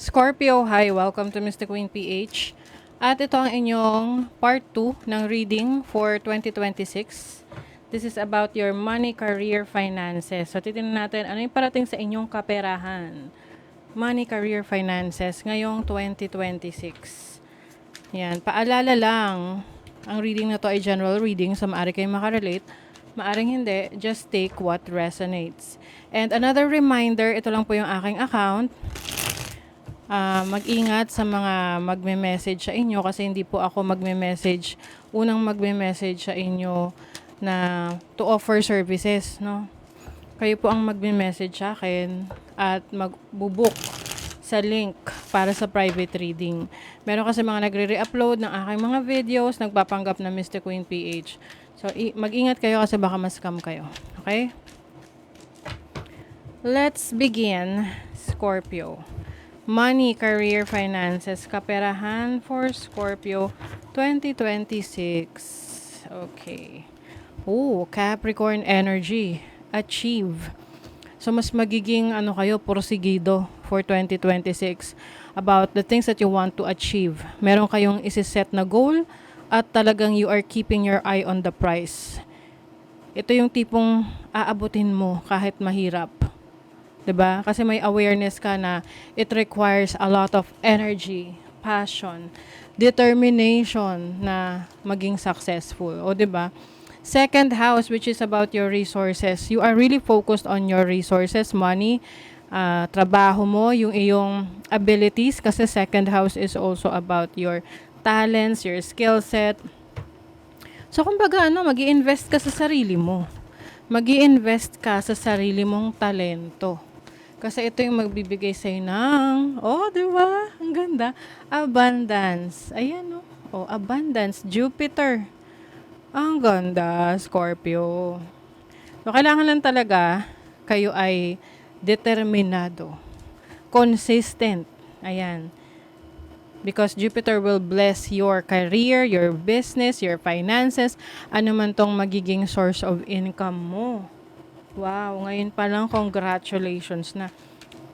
Scorpio, hi! Welcome to Mystic Queen PH. At ito ang inyong part 2 ng reading for 2026. This is about your money, career, finances. So, titingnan natin ano yung parating sa inyong kaperahan. Money, career, finances ngayong 2026. Yan, paalala lang, ang reading na to ay general reading, so maaari kayong makarelate. Maaring hindi, just take what resonates. And another reminder, ito lang po yung aking account. Mag-ingat sa mga magme-message sa inyo kasi hindi po ako magme-message, unang magme-message sa inyo na to offer services, no? Kayo po ang magme-message sa akin at magbubook sa link para sa private reading. Meron kasi mga nagre-re-upload ng aking mga videos, nagpapanggap na Mystic Queen PH. So, mag-ingat kayo kasi baka ma-scam kayo. Okay? Let's begin, Scorpio. Money, career, finances, kaperahan for Scorpio 2026. Okay. Capricorn energy. Achieve. So, mas magiging kayo, porsigido for 2026 about the things that you want to achieve. Meron kayong isiset na goal at talagang you are keeping your eye on the prize. Ito yung tipong aabutin mo kahit mahirap. 'Di ba? Kasi may awareness ka na it requires a lot of energy, passion, determination na maging successful. O 'di ba? Second house, which is about your resources. You are really focused on your resources, money, trabaho mo, yung iyong abilities kasi second house is also about your talents, your skill set. So kumbaga magi-invest ka sa sarili mo. Magi-invest ka sa sarili mong talento. Kasi ito yung magbibigay sa'yo ng, di ba? Ang ganda. Abundance. Ayan, abundance. Jupiter. Ang ganda, Scorpio. So, kailangan lang talaga kayo ay determinado. Consistent. Ayan. Because Jupiter will bless your career, your business, your finances, ano man tong magiging source of income mo. Wow, ngayon pa lang, congratulations na.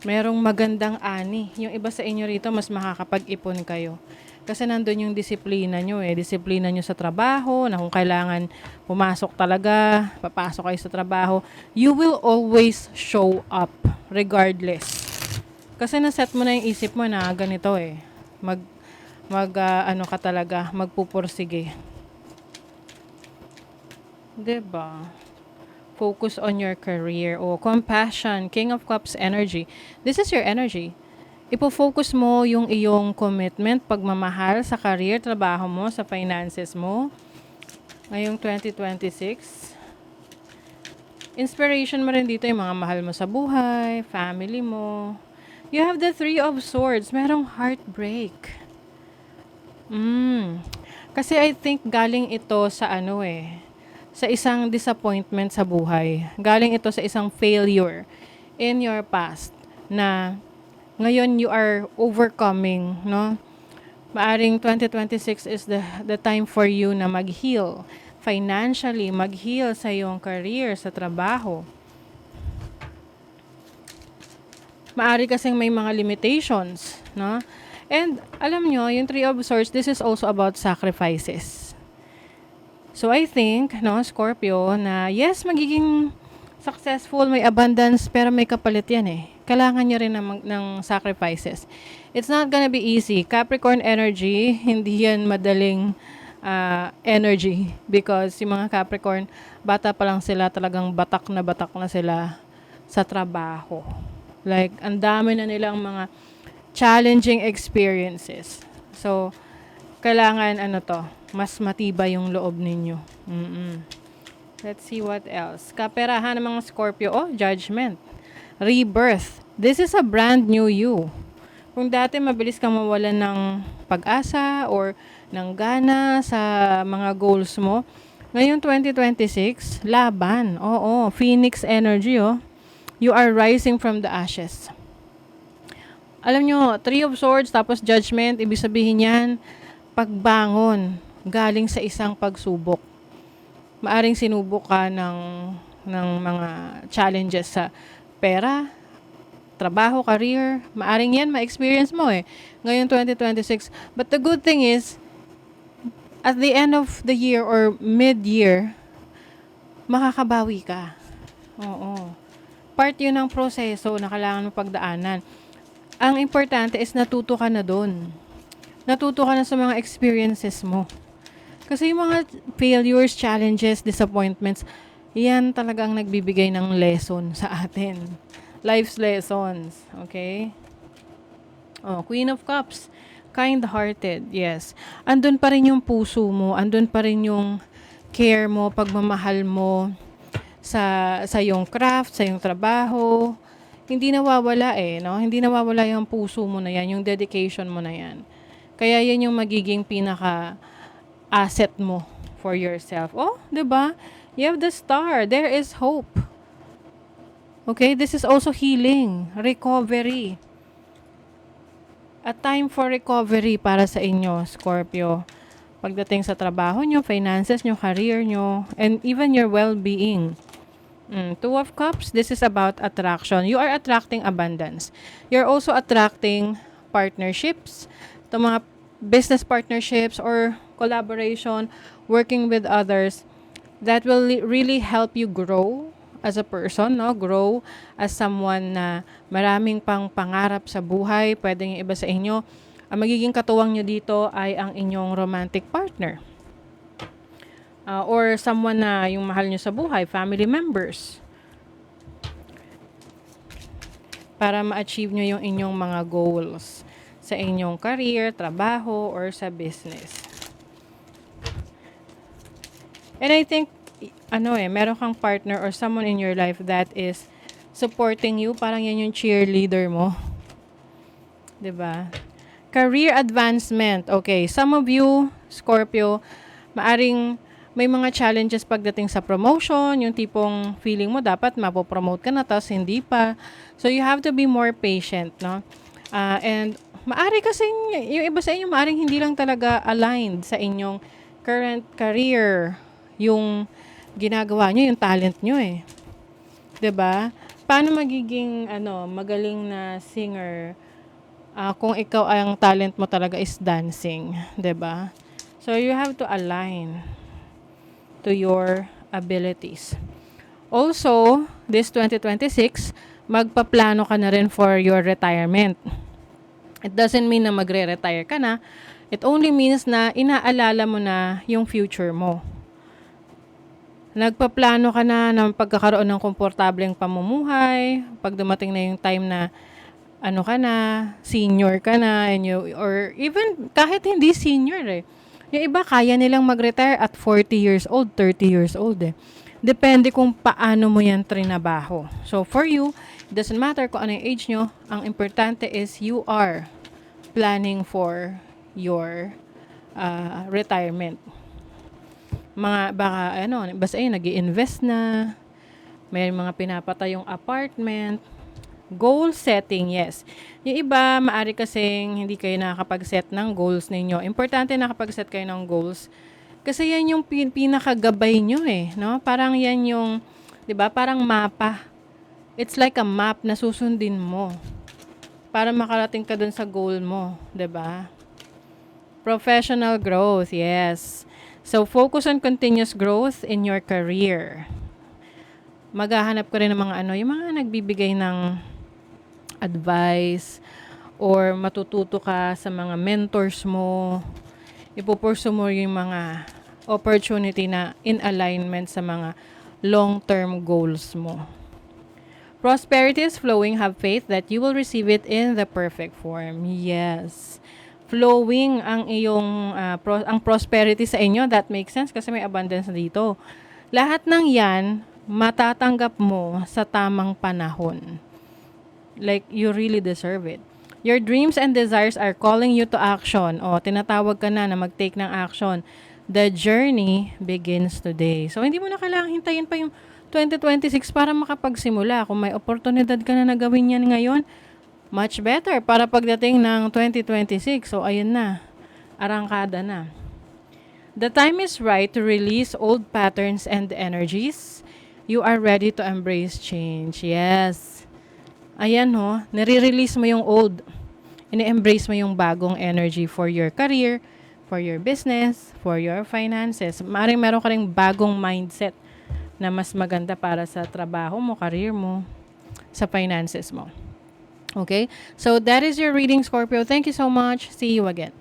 Merong magandang ani. Yung iba sa inyo rito, mas makakapag-ipon kayo. Kasi nandun yung disiplina nyo Disiplina nyo sa trabaho, na kung kailangan pumasok talaga, papasok kayo sa trabaho, you will always show up, regardless. Kasi naset mo na yung isip mo na ganito ka talaga, magpupursige. 'Di ba? Focus on your career. Compassion, King of Cups energy. This is your energy. Ipo-focus mo yung iyong commitment, pagmamahal sa career, trabaho mo, sa finances mo. Ngayong 2026. Inspiration mo rin dito yung mga mahal mo sa buhay, family mo. You have the Three of Swords. Merong heartbreak. Kasi I think galing ito sa sa isang disappointment sa buhay. Galing ito sa isang failure in your past na ngayon you are overcoming, no? Maaring 2026 is the time for you na mag-heal financially, mag-heal sa iyong career, sa trabaho. Maari kasing may mga limitations, no? And alam nyo, yung Three of Swords, this is also about sacrifices. So I think, Scorpio, na yes, magiging successful, may abundance, pero may kapalit yan Kailangan nyo rin ng sacrifices. It's not gonna be easy. Capricorn energy, hindi yan madaling energy. Because yung mga Capricorn, bata pa lang sila, talagang batak na sila sa trabaho. Like, ang dami na nilang mga challenging experiences. So, kailangan mas matibay yung loob ninyo. Let's see what else. Kaperahan ng mga Scorpio. Judgment. Rebirth. This is a brand new you. Kung dati mabilis kang mawalan ng pag-asa or ng gana sa mga goals mo, ngayon 2026, laban. Phoenix energy You are rising from the ashes. Alam nyo, Three of Swords, tapos Judgment, ibig sabihin yan, pagbangon galing sa isang pagsubok. Maaring sinubok ka ng mga challenges sa pera, trabaho, career, maaring yan, ma-experience mo eh. Ngayon 2026. But the good thing is, at the end of the year or mid-year, makakabawi ka. Oo. Part yun ng proseso na kailangan mo pagdaanan. Ang importante is natuto ka na dun. Natuto ka na sa mga experiences mo. Kasi yung mga failures, challenges, disappointments, yan talagang nagbibigay ng lesson sa atin. Life's lessons. Okay? Oh, Queen of Cups. Kind-hearted. Yes. Andun pa rin yung puso mo. Andun pa rin yung care mo, pagmamahal mo sa yung craft, sa yung trabaho. Hindi nawawala eh, no? Hindi nawawala yung puso mo na yan, yung dedication mo na yan. Kaya yan yung magiging pinaka asset mo for yourself. Oh, 'di ba? You have the star. There is hope. Okay, this is also healing, recovery. A time for recovery para sa inyo, Scorpio. Pagdating sa trabaho nyo, finances nyo, career nyo, and even your well-being. Two of Cups, this is about attraction. You are attracting abundance. You're also attracting partnerships. Ito mga business partnerships or collaboration, working with others, that will really help you grow as a person, no? Grow as someone na maraming pang pangarap sa buhay. Pwedeng yung iba sa inyo, ang magiging katuwang nyo dito ay ang inyong romantic partner. Or someone na yung mahal nyo sa buhay, family members. Para ma-achieve nyo yung inyong mga goals sa inyong career, trabaho, or sa business. And I think, meron kang partner or someone in your life that is supporting you. Parang yan yung cheerleader mo. 'Di ba? Career advancement. Okay, some of you, Scorpio, maaring may mga challenges pagdating sa promotion, yung tipong feeling mo dapat mapopromote ka na, tapos hindi pa. So, you have to be more patient, no? And maari kasing, yung iba sa inyo, maaring hindi lang talaga aligned sa inyong current career, yung ginagawa nyo, yung talent nyo eh. 'Di ba? Paano magiging, magaling na singer, kung ikaw ang talent mo talaga is dancing, 'di ba? So, you have to align to your abilities. Also, this 2026, magpaplano ka na rin for your retirement. It doesn't mean na magre-retire ka na. It only means na inaalala mo na yung future mo. Nagpaplano ka na ng pagkakaroon ng komportableng pamumuhay, pag dumating na yung time na senior ka na, or even kahit hindi senior eh. Yung iba kaya nilang mag-retire at 40 years old, 30 years old eh. Depende kung paano mo yan trinabaho. So for you, it doesn't matter kung ano yung age nyo, ang importante is you are planning for your retirement. Basta nag-i-invest na, may mga pinapatayong apartment, goal setting, yes. Yung iba, maari kasing hindi kayo nakakapag-set ng goals ninyo. Importante nakapag-set kayo ng goals. Kasi yan yung pinakagabay nyo eh, no? Parang yan yung, 'di ba? Parang mapa. It's like a map na susundin mo para makarating ka dun sa goal mo, 'di ba? Professional growth, yes. So focus on continuous growth in your career. Maghahanap ka rin ng mga yung mga nagbibigay ng advice or matututo ka sa mga mentors mo. Ipupursue mo yung mga opportunity na in alignment sa mga long-term goals mo. Prosperity is flowing. Have faith that you will receive it in the perfect form. Yes. Flowing ang iyong ang prosperity sa inyo. That makes sense kasi may abundance dito. Lahat ng yan, matatanggap mo sa tamang panahon. Like, you really deserve it. Your dreams and desires are calling you to action. Tinatawag ka na mag-take ng action. The journey begins today. So, hindi mo na kailangang hintayin pa yung 2026 para makapagsimula. Kung may oportunidad ka na gawin yan ngayon, much better para pagdating ng 2026. So, ayun na. Arangkada na. The time is right to release old patterns and energies. You are ready to embrace change. Yes. Ayan ho, nire-release mo yung old. Ini-embrace mo yung bagong energy for your career, for your business, for your finances. Maaaring meron ka ring bagong mindset na mas maganda para sa trabaho mo, career mo, sa finances mo. Okay? So that is your reading, Scorpio. Thank you so much. See you again.